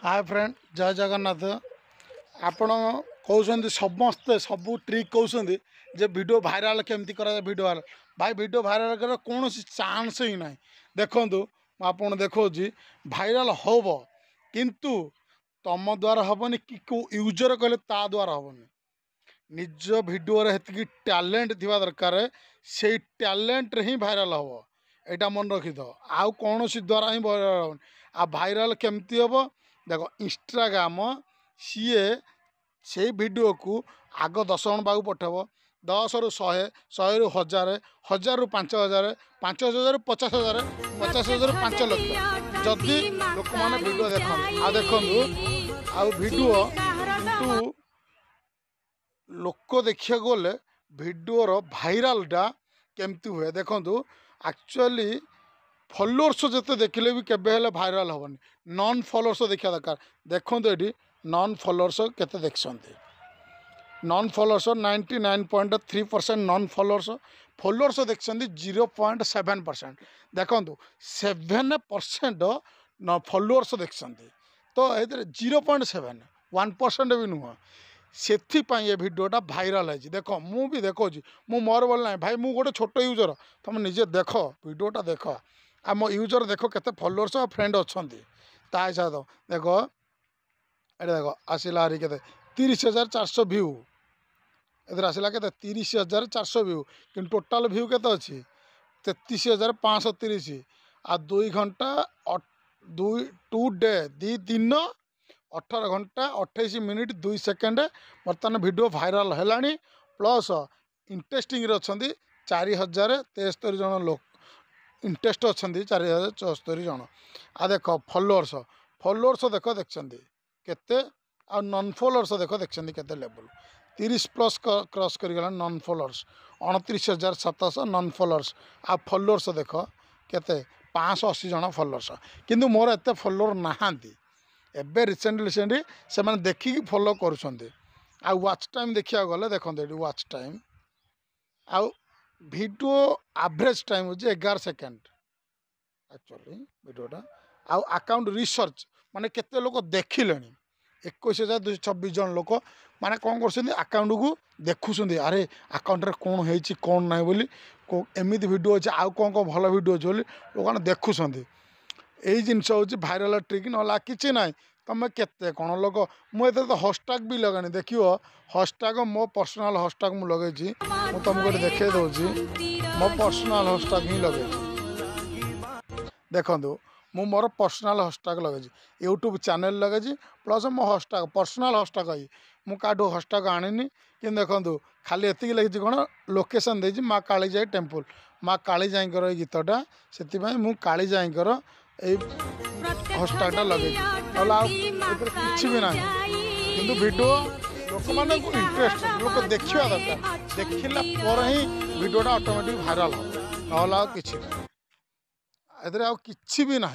Hi friend जय जगन्नाथ। आपण कहते समस्ते सबू ट्रिक कहते जे वीडियो भाइराल केमती करा वीडियो वायरल भाई वीडियो भाइराल कर कौन चांस ही ना देखु मुझे देखा भाइराल हम किंतु तुम द्वारा हेनी कि यूजर कहले ता द्वारा हेनी निज भिडियो हेतिकी टैलेंट थिबा दरकार से टैलेंट रे ही भाइराल हम यहाँ मन रखी था आउ कौन द्वारा ही भाइराल हेनी आ भाइराल केमती हम देख इंस्टाग्राम सीए से वीडियो को आग 10 जन पाक पठेब 10 रु 100 100 रु 1000 1000 रु 5000 5000 रु 50000 50000 रु 5 लाख जदि लोक मैंने वीडियो देख आ देखु आउ वीडियो किंतु लोक देखा गले वीडियोर भाइरालटा केमती हुए देखु एक्चुअली फॉलोअर्स जिते देखिले भी केबे हेले भाइराल हेनी नॉन फॉलोअर्स देखा दरकार देखो ये नॉन फॉलोअर्स केते देखते non followers 99.3% non followers followers देखते 0.7% देखो 7% फॉलोअर्स देखते तो ये 0.7 1% भी नुह से ये वीडियोटा भाइराल है देख मु भी देखो मु मोर बोल ना भाई मु गोटे छोट यूजर तुम निजे देख वीडियोटा देख आम यूजर देख केते फॉलोअर्स और फ्रेंड अच्छा ता हिसाब देख ये देख आसला हारी के 30,400 व्यू इधर आसला के 30,400 व्यू कि टोटाल व्यू के अच्छी 33,530 आ 2 घंटा 2 डे 2 दिन 18 घंटा 28 मिनिट 2 सेकेंड बर्तमान वीडियो भाइराल है प्लस इंटरेस्टिंग अच्छा 4,073 जन लोक इंटरेस्ट अच्छा 4,074 जन आ देख फॉलोअर्स फॉलोअर्स देख देखते आ नॉन फॉलोअर्स देख देखते लेवल 30 प्लस क्रॉस कर नॉन फॉलोअर्स 29,700 नॉन फॉलोअर्स आ फॉलोअर्स देख केते 580 जन फॉलोअर्स किंतु मोर एत फॉलोअर नहांती एबे रिसेंटली से मैंने देखिकी फॉलो करुँच आ वाच टाइम देखा गले देखते ये वाच टाइम आ वीडियो एवरेज टाइम हो 11 सेकेंड एक्चुअली वीडियोटा आउ अकाउंट रिसर्च माने केते लोक देखिले 21,226 जन लोक माने कौन कर अकाउंट को देखुं अरे अकाउंट रे कौन है कौन ना बोली एमती वीडियो अच्छे आउ कौन कौन भल वीडियो अच्छे लोक देखुं यही जिनस हूँ भाइराल ट्रिक ना कि ना तुम केते कौन लोक मुझे तो हैशटैग भी लगानी देखियो हैशटैग मो पर्सनल हैशटैग मु लगे तुमको देखे दूसरी मो पर्सनल हैशटैग ही लगे देखो मु मोर पर्सनल हैशटैग लगे यूट्यूब चैनल लगे प्लस मो हैशटैग पर्सनल हैशटैग ही मु काठू हैशटैग आनी कि देखो खाली एति लगी कौन लोकेशन देजी माँ कालीजाई टेम्पल माँ कालीजाईकर ये गीतटा से मु कालीजाईकर ये हैशटैगटा लगे किसी भी ना कि वीडियो लोक मान इंटरेस्ट लोक देखा दरकार देखला ही वीडियोटा ऑटोमेटिक भाइराल हो ना कि भी ना।